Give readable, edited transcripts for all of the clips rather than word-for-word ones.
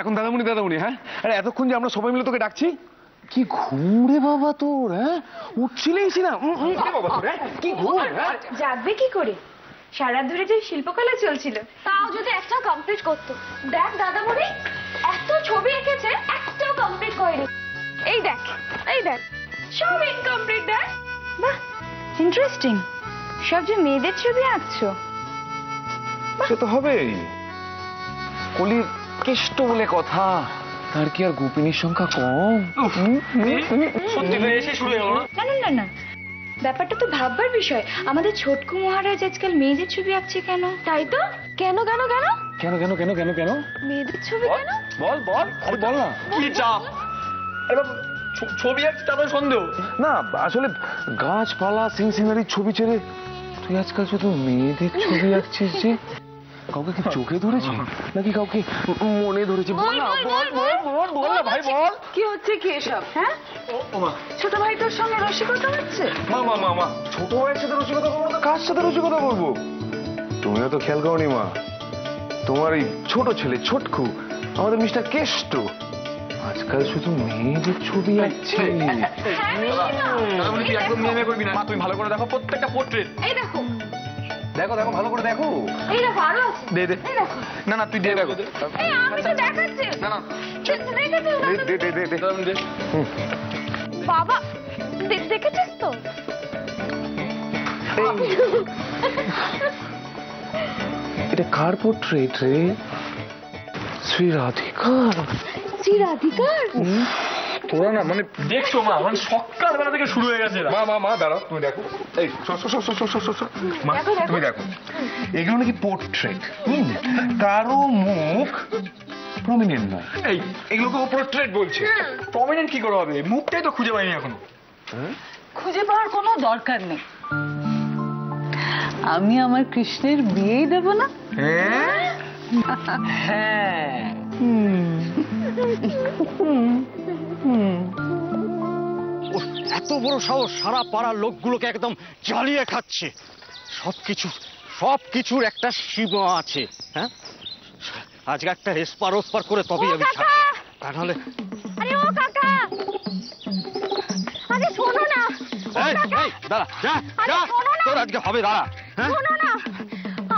এখন দাদামণি দাদামণি, হ্যাঁ? আরে এতক্ষণ যে আমরা সবাই মিলে তোকে ডাকছি, কি ঘুমরে বাবা তোর, হ্যাঁ? উঠছিলেই না বাবা তোর, হ্যাঁ? কি ঘুম, হ্যাঁ? জাগবে কি করে? সারা ধরে যে শিল্পকলা চলছিল, তাও যদি একটাও কমপ্লিট করতো। দেখ দাদামণি, এত ছবি এঁকেছে, একটাও কমপ্লিট করেনি। এই দেখ, এই দেখ, সব ইনকমপ্লিট। দেখ, বাহ, ইন্টারেস্টিং। সব যে মেয়েদের ছবি আঁকছো। সে তো হবেই, কলির কেষ্ট বলে কথা, তার কি আর গোপিনীর সংখ্যা কম? সত্যি করে এসে শুরু হলো না? না না না, ব্যাপারটা তো ভাববার বিষয়। আমাদের ছোটকু মহারাজ আজকাল মেয়েদের ছবি আঁকছে কেন? তাই তো, কেন কেন কেন কেন কেন কেন কেন কেন মেয়েদের ছবি কেন? বল বল, আরে বল না। কি চাপ? আরে বাবা, ছবি আঁকছে তারপরে সন্দেহ? না, আসলে গাছপালা সিনসিনারির ছবি ছেড়ে তুই আজকাল শুধু মেয়েদের ছবি আঁকছিস যে, কাউকে কি চোখে ধরেছে নাকি কাউকে মনে ধরেছে? বল না, বল বল বল বল না ভাই, বল। কি হচ্ছে কি এসব? হ্যাঁ, ছোট ভাই তোর সঙ্গে রসিকতা হচ্ছে? মা মা মা মা, ছোট ভাইয়ের সাথে রসিকতা করবো না, কার সাথে রসিকতা করবো? তুমিও তো খেয়াল করনি মা, তোমার এই ছোট ছেলে ছোটকু, আমাদের মিস্টার কেষ্ট, আজকাল শুধু মেয়েদের ছবি আঁকছে। তুই একদম মেয়ে করবি না। মা, তুমি ভালো করে দেখো প্রত্যেকটা পোর্ট্রেট। এই দেখো, দেখো দেখো, ভালো করে দেখো। এই দেখো, আরো আছে। দে দে। এই দেখো, না না, তুই দে দেখো। এই আমি তো দেখাচ্ছি। না না, দে দে দে দে। দে। বাবা, দেখেছিস তো? এটা কার পোর্ট্রেট রে? শ্রী রাধিকা। শ্রী রাধিকার? তোরা না মানে দেখছো মা, মানে সকালবেলা থেকে শুরু হয়ে গেছে। মা মা মা দাঁড়াও, তুমি দেখো। এই মা, তুমি দেখো, এগুলো নাকি পোর্ট্রেট। কারো মুখ প্রমিনেন্ট নয়। এই এগুলোকে পোর্ট্রেট বলছে। প্রমিনেন্ট কি করে হবে? মুখটাই তো খুঁজে পাইনি এখনো। খুঁজে পাওয়ার কোনো দরকার নেই। আমি আমার কৃষ্ণের বিয়েই দেব না? হ্যাঁ। এত বড় সাহস, সারা পাড়ার লোকগুলোকে একদম জ্বালিয়ে খাচ্ছে। সবকিছুর একটা সীমা আছে। হ্যাঁ, আজকে একটা এসপার ওসপার করে তবেই আমি ছাড়ব, তা নাহলে। আরে ও কাকা, আরে শোনো না। এই দাঁড়া, যা যা, তোর আজকে হবে, দাঁড়া। হ্যাঁ, শোনো না,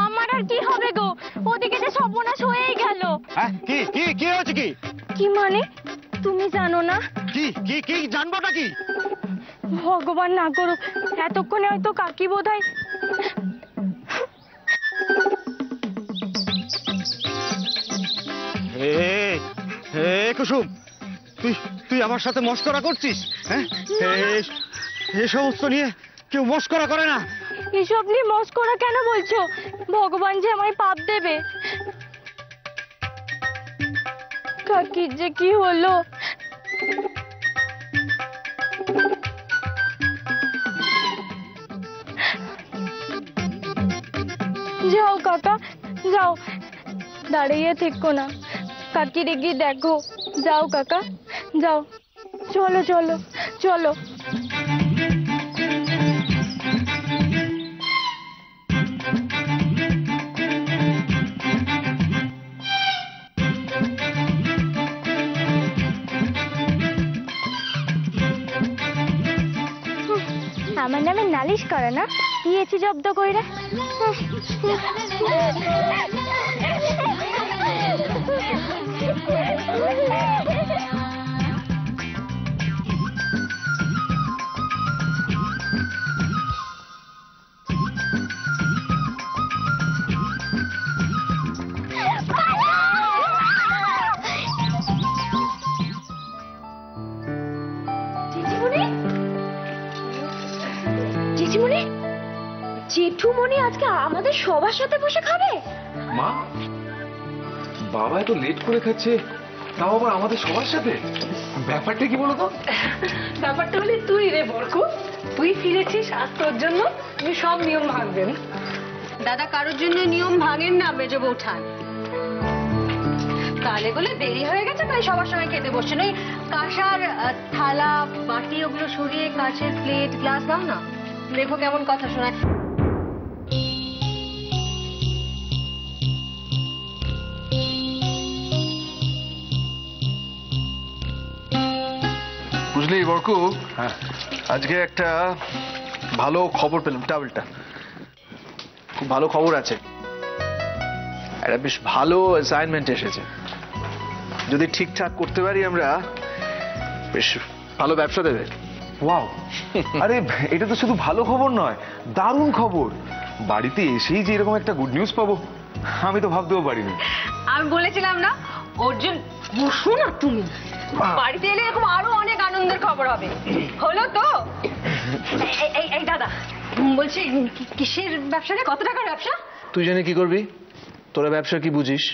আমার আর কি হবে গো? ওদিকে যে সর্বনাশ হয়েই গেল। হ্যাঁ, কি কি কি হয়েছে? কি কি মানে? তুমি জানো না? কি কি কি জানবো নাকি? ভগবান না করুক, এতক্ষণে হয়তো কাকি বোধহয়। কুসুম, তুই আমার সাথে মস্করা করছিস? হ্যাঁ, এই সমস্ত নিয়ে কেউ মস্করা করে না। এসব নিয়ে মস্করা কেন বলছো? ভগবান যে আমায় পাপ দেবে। কাকির যে কি হলো? যাও কাকা, যাও, দাঁড়িয়ে থেকো না। কাকির গিয়ে দেখো। যাও কাকা, যাও, চলো চলো চলো। আমার নামে নালিশ করে না, দিয়েছি জব্দ কইরা। জেঠুমনি আজকে আমাদের সবার সাথে বসে খাবে? মা, বাবা এত লেট করে খাচ্ছে, তাও আবার আমাদের সবার সাথে। ব্যাপারটা কি বলতো? ব্যাপারটা হলে তুই রে বরকু, তুই ফিরেছিস, আর তোর জন্য তুমি সব নিয়ম ভাঙবেন। দাদা কারোর জন্য নিয়ম ভাঙেন না, মেজো বৌঠান। কালে বলে দেরি হয়ে গেছে, তাই সবার সঙ্গে খেতে বসছেন। ওই কাঁসার থালা বাটি ওগুলো সরিয়ে কাঁচের প্লেট গ্লাস দাও না, দেখো কেমন কথা শোনায়। বুঝলি বরকু, আজকে একটা ভালো খবর পেলাম। টাওয়েলটা খুব ভালো খবর আছে, একটা বেশ ভালো অ্যাসাইনমেন্ট এসেছে। যদি ঠিকঠাক করতে পারি আমরা, বেশ ভালো ব্যবসা দেবে। ওয়াও, আরে এটা তো শুধু ভালো খবর নয়, দারুণ খবর। বাড়িতে এসেই যে এরকম একটা গুড নিউজ পাবো, আমি তো ভাবতেও পারিনি। আমি বলেছিলাম না অর্জুন, বসো না তুমি, বাড়িতে এলে এরকম আরো অনেক আনন্দের খবর হবে। হলো তো? এই দাদা বলছি, কিসের ব্যবসা রে? কত টাকার ব্যবসা? তুই জানি কি করবি? তোরা ব্যবসা কি বুঝিস?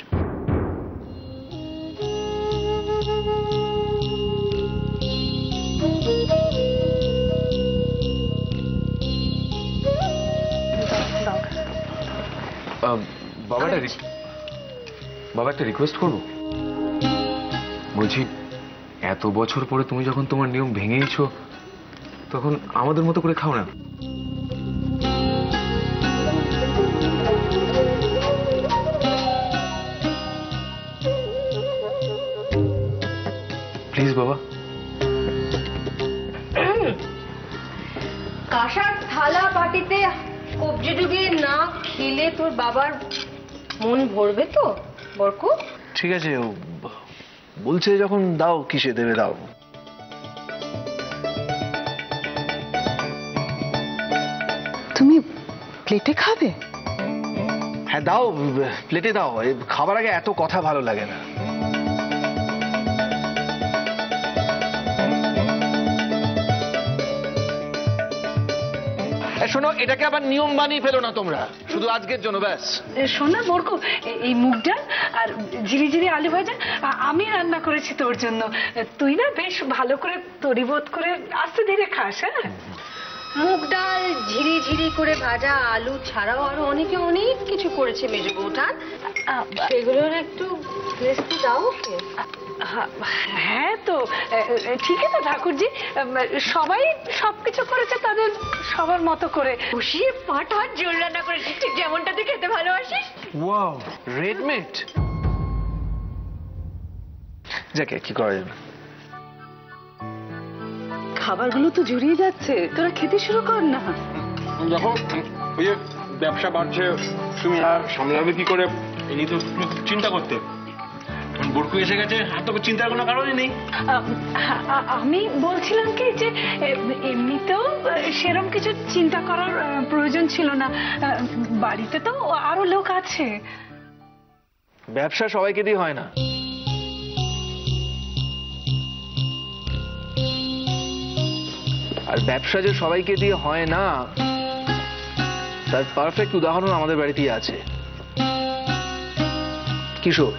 বাবা একটা রিকোয়েস্ট করবো? বলছি, এত বছর পরে তুমি যখন তোমার নিয়ম ভেঙেইছো, তখন আমাদের মতো করে খাও না। প্লিজ বাবা। কাঁসার থালা বাটিতে কবজি ডুবিয়ে না খেলে তোর বাবার মন ভরবে তো বরকু? ঠিক আছে, ও বলছে যখন দাও, কিসে দেবে দাও। তুমি প্লেটে খাবে? হ্যাঁ দাও, প্লেটে দাও। খাবার আগে এত কথা ভালো লাগে না। শোনো, এটাকে আবার নিয়ম বানিয়ে ফেলো না তোমরা, শুধু আজকের জন্য ব্যাস। শোনা বরকু, এই মুগ ডাল আর ঝিরি ঝিরি আলু ভাজা আমি রান্না করেছি তোর জন্য। তুই না বেশ ভালো করে তরিবোধ করে আস্তে ধীরে খাস। হ্যাঁ, মুগ ডাল ঝিরি ঝিরি করে ভাজা আলু ছাড়াও আরো অনেকে অনেক কিছু করেছে মেজে বউঠান, সেগুলোর একটু রেসিপি দাও ওকে। হ্যাঁ তো ঠিক আছে ঠাকুরজি, সবাই সবকিছু করেছে তাদের সবার মতো করে। বসিয়ে পাটা জোর রান্না করেছিস, ঠিক যেমনটা তুই খেতে ভালোবাসিস। Wow, red meat. যাকে কি করা যাবে? খাবারগুলো তো জুড়িয়ে যাচ্ছে, তোরা খেতে শুরু কর না। দেখো, ওই যে ব্যবসা বাড়ছে, তুমি আর সামলাবে কি করে, এই নিয়ে তো চিন্তা করতে। বরকু এসে গেছে, আর তো চিন্তার কোনো কারণই নেই। আমি বলছিলাম কি যে এমনিতেও সেরকম কিছু চিন্তা করার প্রয়োজন ছিল না, বাড়িতে তো আরো লোক আছে। ব্যবসা সবাইকে দিয়ে হয় না। আর ব্যবসা যে সবাইকে দিয়ে হয় না, তার পারফেক্ট উদাহরণ আমাদের বাড়িতেই আছে। কিশোর,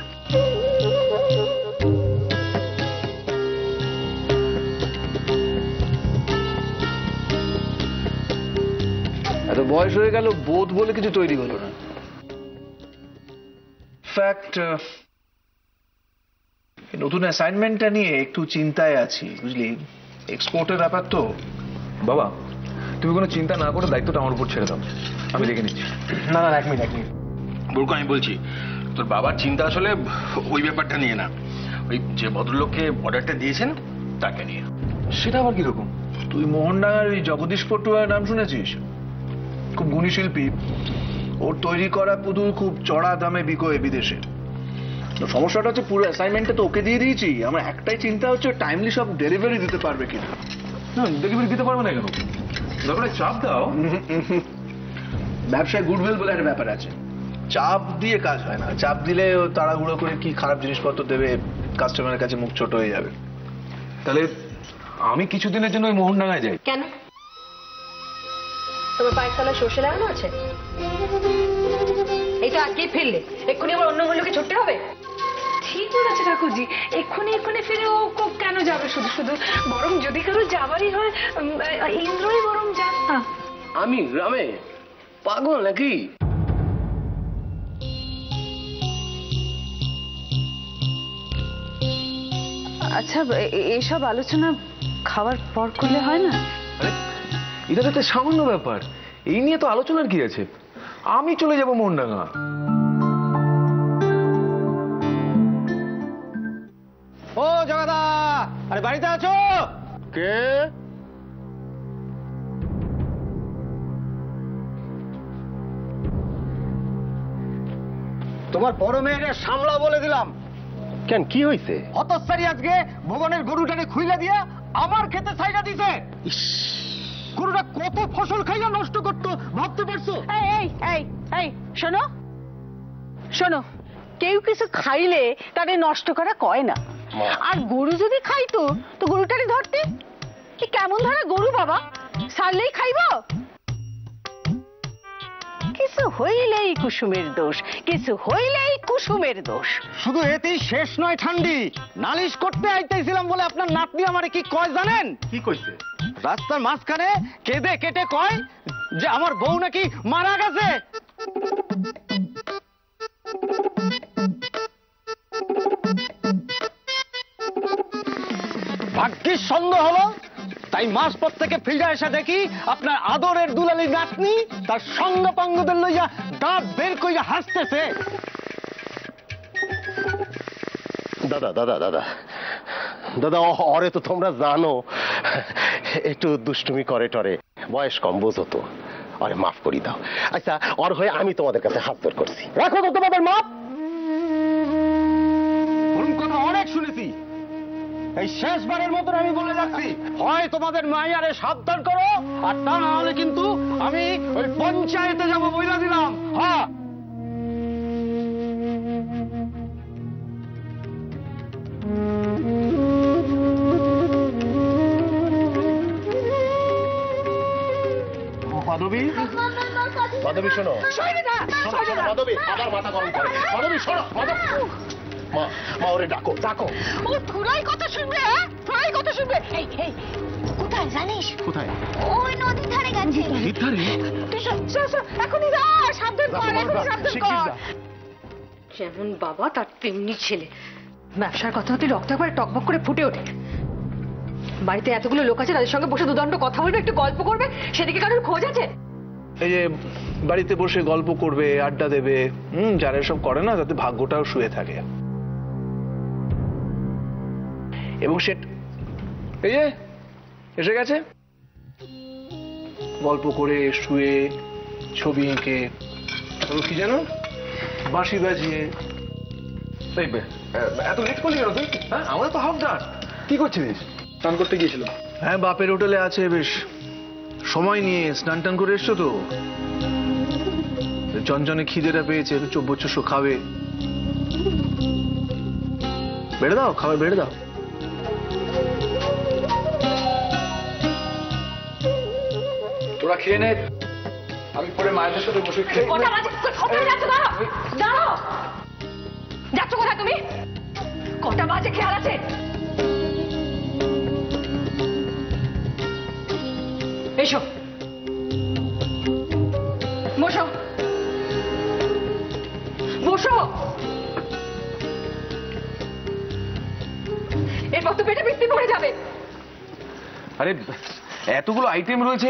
এত বয়স হয়ে গেল, বোধ বলে কিছু তৈরি হলো না। ফ্যাক্ট, নতুন অ্যাসাইনমেন্টটা নিয়ে একটু চিন্তায় আছি, বুঝলি। এক্সপোর্টের ব্যাপার তো। বাবা, তুমি কোনো চিন্তা না করে দায়িত্বটা আমার উপর ছেড়ে দাও, আমি দেখে নিচ্ছি। না না, এক মিনিট। বরকু, আমি বলছি, তোর বাবার চিন্তা আসলে ওই ব্যাপারটা নিয়ে না, ওই যে ভদ্রলোককে অর্ডারটা দিয়েছেন তাকে নিয়ে। সেটা আবার কিরকম? তুই মোহনডাঙ্গার ওই জগদীশ পটুয়ার নাম শুনেছিস? খুব গুণী শিল্পী। ওর তৈরি করা পুতুল খুব চড়া দামে বিকোয় বিদেশে। তো সমস্যাটা হচ্ছে, পুরো অ্যাসাইনমেন্টটা তো ওকে দিয়ে দিয়েছি। আমার একটাই চিন্তা হচ্ছে, টাইমলি সব ডেলিভারি দিতে পারবে কিনা। না, ডেলিভারি দিতে পারবে না কেন? দরকারে চাপ দাও। ব্যবসায় গুডউইল বলে একটা ব্যাপার আছে, চাপ দিয়ে কাজ হয় না। চাপ দিলে ও তাড়াহুড়ো করে কি খারাপ জিনিসপত্র দেবে, কাস্টমারের কাছে মুখ ছোট হয়ে যাবে। তাহলে আমি কিছুদিনের জন্য ওই মোহনডাঙ্গায় যাই। কেন? তোমার পায়ের তলায় সর্ষে লাগানো আছে? এটা আজকেই ফিরলে এক্ষুনি আবার অন্য মূল্যকে ছুটতে হবে? ঠিক বলেছে ঠাকুরজি, এক্ষুনি ফিরে ও কেন যাবে শুধু শুধু? বরং যদি কারো যাবারই হয়, ইন্দ্রই বরং যান না। আমি গ্রামে? পাগল নাকি? আচ্ছা, এসব আলোচনা খাওয়ার পর করলে হয় না? আরে, এটা তো একটা সামান্য ব্যাপার, এই নিয়ে তো আলোচনার কি আছে? আমি চলে যাব মোহনডাঙ্গা। ও জগাদা, আরে বাড়িতে আছো? কে? তোমার বড় মেয়েরে সামলা বলে দিলাম। কেন, কি হয়েছে? হতচ্ছাড়ি আজকে ভগবানের গরুটারে খুইলা দিয়া আমার খেতে ছাইড়া দিছে। গরুটা কত ফসল খাইয়া নষ্ট করতো ভাবতে পারছো? এই শোনো শোনো, কেউ কিছু খাইলে তারে নষ্ট করা কয় না। আর গরু যদি খাইতো তো গরুটারে ধরতে। কি কেমন ধরে গরু বাবা, ছাড়লেই খাইব? কিছু হইলেই কুসুমের দোষ, কিছু হইলেই কুসুমের দোষ। শুধু এতেই শেষ নয় ঠান্ডি, নালিশ করতে আইতেছিলাম বলে আপনার নাতনি আমারে কি কয় জানেন? কি কইছে? রাস্তার মাঝখানে কেঁদে কেটে কয় যে আমার বউ নাকি মারা গেছে। ভাগ্যিস সন্দেহ হলো, তাই মাঝপথ থেকে ফিরে এসে দেখি আপনার আদরের দুলালি নাতনি তার সঙ্গ পাঙ্গদের লইয়া দাঁত বের কইয়া হাসতেছে। দাদা দাদা দাদা দাদা, অরে তো তোমরা জানো একটু দুষ্টুমি করে টরে, বয়স কম, বোঝো তো, আরে মাফ করি দাও। আচ্ছা, ওর হয়ে আমি তোমাদের কাছে হাত জোড় করছি, রাখো তো তোমাদের মাপ। ওরকম কথা অনেক শুনেছি, এই শেষবারের মতন আমি বলে যাচ্ছি, হয় তোমাদের মাইয়ারে সাবধান করো, আর তা না হলে কিন্তু আমি ওই পঞ্চায়েতে যাবো বইলা দিলাম। হ্যাঁ, মাধবী, মাধবী শোনো, মাধবী আবার মাথা গরম করে। মাধবী শোনো, মাধবী, মা ওরে ডাকো ডাকো। ও থুরাই কথা শুনবে, হ্যাঁ থুরাই কথা শুনবে। এই কোথায় জানিস? কোথায়? ওই নদীর ধারে গেছে। নদীর ধারে? এখনই যা, সাবধান কর, এখনই সাবধান কর। যেমন বাবা তার তেমনি ছেলে। ব্যবসার কথা হতে রক্ত একবার টকবক করে ফুটে ওঠে। বাড়িতে এতগুলো লোক আছে, তাদের সঙ্গে বসে দুদণ্ড কথা বলবে, একটু গল্প করবে, সেদিকে কারোর খোঁজ আছে? এই যে বাড়িতে বসে গল্প করবে, আড্ডা দেবে, যারা এসব করে না তাতে ভাগ্যটাও শুয়ে থাকে। এবং সে এই যে এসে গেছে, গল্প করে শুয়ে ছবি এঁকে, কি যেন বাঁশি বাজিয়ে। এত লেট করলি কেন তুই? হ্যাঁ, আমরা তো হাফ ডান। কি করছিস? স্নান করতে গিয়েছিল। হ্যাঁ, বাপের হোটেলে আছে, বেশ সময় নিয়ে স্নান টান করে এসছো তো। চনচনে খিদেটা পেয়েছে, চব্বচস্য খাবে। বেড়ে দাও, খাবার বেড়ে দাও। তোরা খেয়ে নে, আমি পরে মায়েদের সাথে বসে খেয়ে। কটা বাজে? কোথায় যাচ্ছ? দাঁড়াও, দাঁড়াও। যাচ্ছ কোথায় তুমি? কটা বাজে খেয়াল আছে? এসো, বসো বসো। এরপর তো পেটে বৃষ্টি পড়ে যাবে। আরে এতগুলো আইটেম রয়েছে,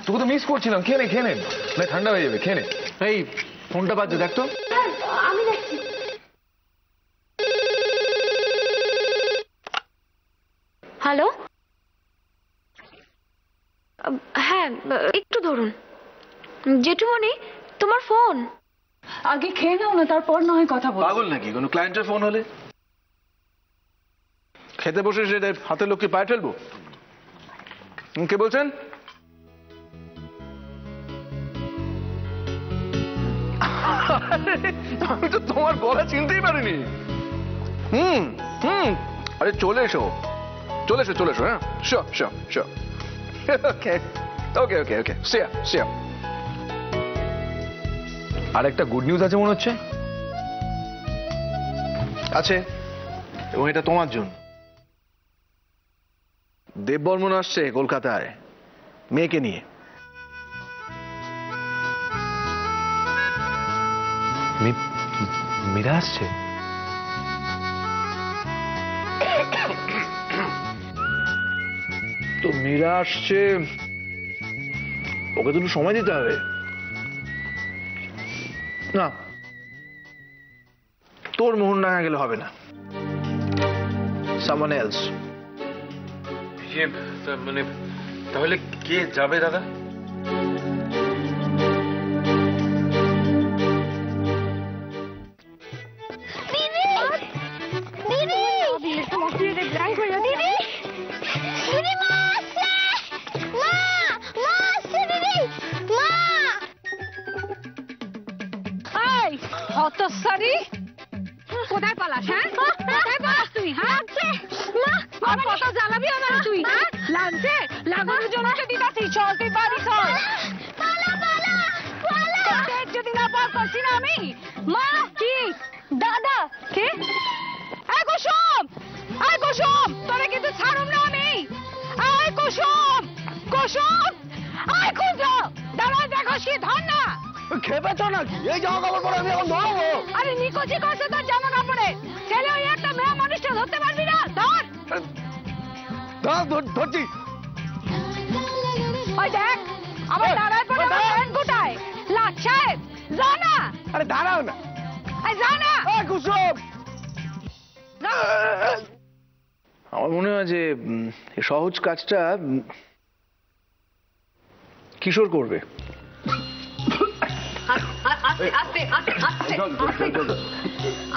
তোকে তো মিস করছিলাম। খেয়ে নে, খেয়ে নে, না ঠান্ডা হয়ে যাবে, খেয়ে নে। এই ফোনটা বাজছে, দেখ তো। আমি দেখছি। হ্যালো, হ্যাঁ একটু ধরুন। জেঠুমণি, তোমার ফোন। আগে খেয়ে নাও না, তারপর না হয় কথা বল। পাগল নাকি? কোনো ক্লায়েন্টের ফোন হলে খেতে বসে সেটা হাতের লোককে পায়ে ফেলবো? কে বলছেন? আমি তো তোমার গলা চিনতেই পারিনি। আরে চলে এসো, চলে এসো, চলে এসো। হ্যাঁ, শিওর শিওর শিওর। ওকে ওকে ওকে ওকে, সিয়া সিয়া। আর একটা গুড নিউজ আছে মনে হচ্ছে। আছে, এবং এটা তোমার জন্য। দেববর্মন আসছে কলকাতায় মেয়েকে নিয়ে। মীরা আসছে? তো মীরা আসছে, ওকে তো একটু সময় দিতে হবে না। তোর মোহন ডাঙা গেলে হবে না, সামওয়ান এলস। মানে তাহলে কে যাবে দাদা? কোথায় পালাস? হ্যাঁ, কোথায় পালাস তুই? হ্যাঁ, আর কত জ্বালাবি আমার তুই? লাগছে লাগানোর জন্য দিদাছি। চল তুই বাড়ি চল। যদি না পার করছি না আমি। মা কি দাদা কে? এই কুসুম, এই কুসুম, তোরে কিন্তু ছাড়ুম না আমি। এই কুসুম, কুসুম, এই খুঁজো দাঁড়া, দেখো সে ধর না। খেপেছ নাকি? এই জামা কাপড় পরে আমি এখন ধরবো? আরে নিকুচি করছে তোর জামা কাপড়ে। ছেলে ওই একটা মেয়ে মানুষটা ধরতে পারবি না? ধর। ধরছি। ওই দেখ আমার দাঁড়ায় পড়ে আমার কোথায়? লাট সাহেব যা না। আরে দাঁড়াও না। এই যা না। কুসুম, আমার মনে হয় যে এই সহজ কাজটা কিশোর করবে। আস্তে আস্তে আস্তে আস্তে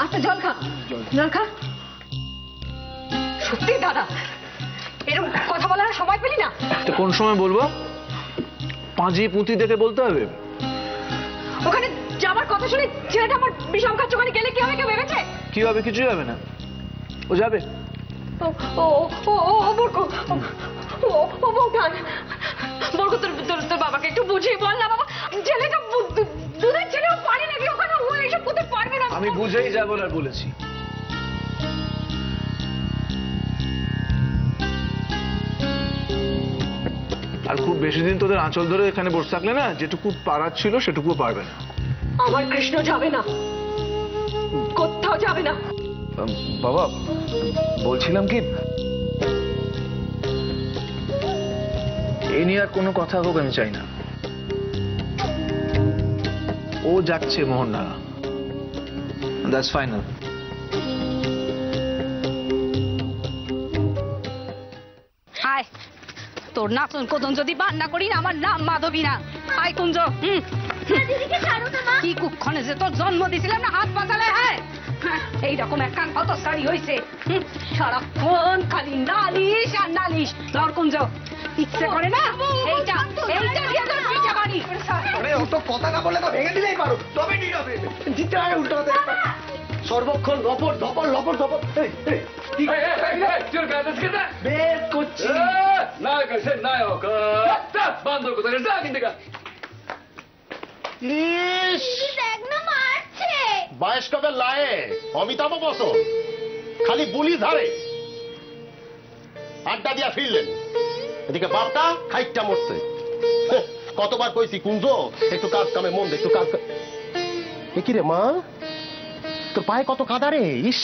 আস্তে জল খা, জল খা। সত্যি দাদা এরকম কথা বলার সময় পেলি না? তো কোন সময় বলবো? পাঁজি পুঁতি দেখে বলতে হবে। ওখানে যাবার কথা শুনে ছেলেটা আমার বিষম খাচ্ছে, ওখানে গেলে কি হবে কেউ ভেবেছে? কি হবে? কিছুই হবে না, ও যাবে। ও ও ও ও বরকু, ও বউঠান, বরকু তোর বাবাকে একটু বুঝিয়ে বল না বাবা। ছেলেটা দুধের ছেলেও পারে নাকি? ওখানে ও এইসব করতে পারবে না। আমি বুঝেই যাবো না বলেছি। আর খুব বেশি দিন তোদের আঁচল ধরে এখানে বসে থাকলে না, যেটুকু পারার ছিল সেটুকুও পারবে না। আমার কৃষ্ণ যাবে না, কোথাও যাবে না। বাবা বলছিলাম কি, এই নিয়ে আর কোনো কথা হোক আমি চাই না। ও যাচ্ছে মোহনডাঙ্গা, দ্যাটস ফাইনাল। আয়, তোর নাচন কোদন যদি বান্না করি না, আমার নাম মাধবী না। আয় কুঞ্জ। কি কুক্ষণে যে তোর জন্ম দিছিলাম না, হাত পাতালে। হ্যাঁ, এইরকম একটা কত সারি হয়েছে, সারাক্ষণ খালি নালিশ আর নালিশ। ধর কুঞ্জ, ইচ্ছে করে না এইটা এইটা দিয়ে তোর পিঠা বাড়ি। আরে ও তো কথা না বলে তো ভেঙে দিলেই পারো, তবে ঠিক হবে। দিতে হয় উল্টো হাতে সর্বক্ষণ লপট ধপট লপট ধপট। বেশ করছি। বয়স কবে লায়ে অমিতাভ বসন খালি বুলি ধারে আড্ডা দিয়া ফিরলেন, এদিকে বাপটা খাইটটা মরছে। কতবার কইছি কুঞ্জ একটু কাজ কামে মন দে, একটু কাজ। কি রে মা, তোর পায়ে কত কাদা রে? ইস,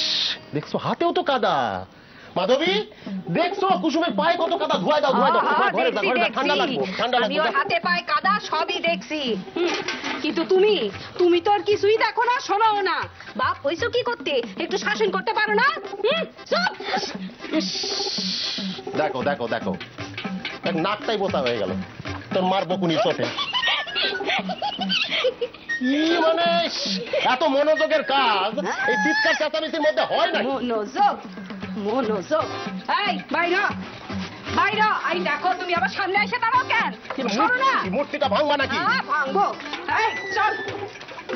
দেখছো হাতেও তো কাদা। মাধবী দেখছো কুসুমের পায়ে কত কাদা? ধোয়া দাও, ধোয়া দাও। ঘরে যা, ঘরে যা, ঠান্ডা লাগবে, ঠান্ডা আমি ওর লাগবে। হাতে পায়ে কাদা সবই দেখছি, কিন্তু তুমি তো আর কিছুই দেখো না, শোনাও না। বাপ হইছো কি করতে, একটু শাসন করতে পারো না? চুপ। দেখো দেখো দেখো, এক নাকটাই বোতা হয়ে গেল তোর মার বকুনির চোটে। কি মানে এত মনোযোগের কাজ এই চিৎকার চেঁচামেচির মধ্যে হয় না? মনোযোগ, মনোযোগ। এই বাইরা, বাইরা। এই দেখো, তুমি আবার সামনে এসে দাঁড়াও কেন? সরো না। মূর্তিটা ভাঙবা নাকি? ভাঙবো। এই চল,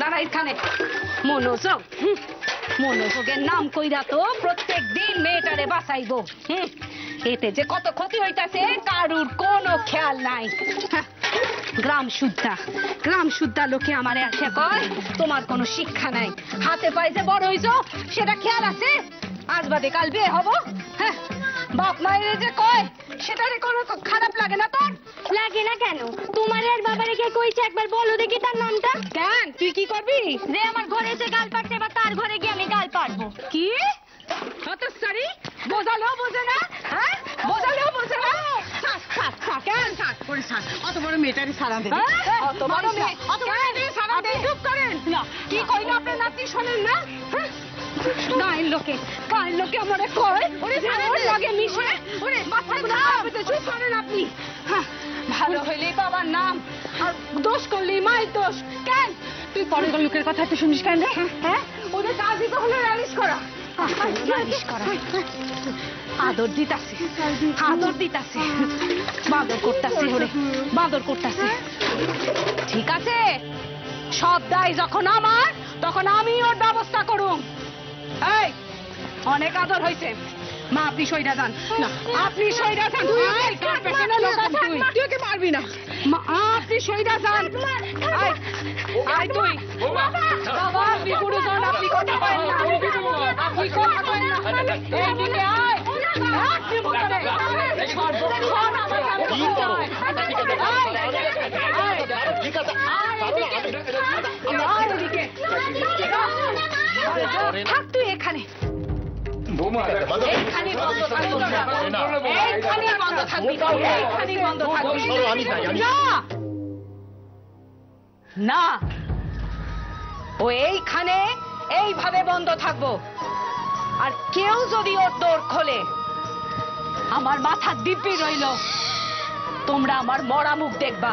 দাঁড়া এখানে। মনোযোগ, মনোযোগের নাম কইরা তো প্রত্যেক দিন মেয়েটারে বাঁচাইবো। এতে যে কত ক্ষতি হইতাছে কারুর কোনো খেয়াল নাই। গ্রাম শুদ্ধা লোকে আমারে আসে কয় তোমার কোনো শিক্ষা নাই, হাতে পায়ে যে বড় হইছো সেটা খেয়াল আছে? আজ বাদে কাল বিয়ে হবো, হ্যাঁ, বাপ মায়ের যে কয় সেটারে কোনো খারাপ লাগে না তোর? লাগে না কেন? তোমার আর বাবারে কে কইছে একবার বলো দেখি তার নামটা। কেন, তুই কি করবি? যে আমার ঘরে এসে গাল পাড়ছে, এবার তার ঘরে গিয়ে আমি গাল পাড়বো। কি হতসারি, বোঝালেও বোঝে না? হ্যাঁ, বোঝালেও বোঝে না। কেন অত বড় মেয়েটারই সারা দেবে? অত বড় মেয়ে, অত বড় মেয়ে সারা দেবে? চুপ করেন। কি কইলো আপনার নাতি, শোনেন না? গায়ের লোকে আমারে কয় ওরে লাগে মিশে ওরে মাথাগুলো কাঁপতে চুপ করেন আপনি। হ্যাঁ, ভালো হইলেই বাবার নাম আর দোষ করলেই মায়ের দোষ। কেন তুই পরের লোকের কথা তো শুনিস কেন রে? হ্যাঁ, ওদের কাজই তো হলো নালিশ করা। আদর দিতাছে বাদর করতাছে। ঠিক আছে, সব দায় যখন আমার তখন আমি ওর ব্যবস্থা করুম। এই অনেক আদর হয়েছে মা, আপনি সইরা যান। আপনি সইরা যান। তুই ওকে মারবি না মা, আপনি সইরা যান। তুই বাবা, আপনি গুরুজন, আপনি কথা বলেন না, আপনি কথা বলেন না। এইদিকে আয়, আপনি বলতে থাক তুই এখানে। এইখানে বন্ধ থাকবি। না, ও এইখানে এইভাবে বন্ধ থাকবো। আর কেউ যদি ওর দৌড় খোলে, আমার মাথা দিব্যি রইল, তোমরা আমার মরা মুখ দেখবা।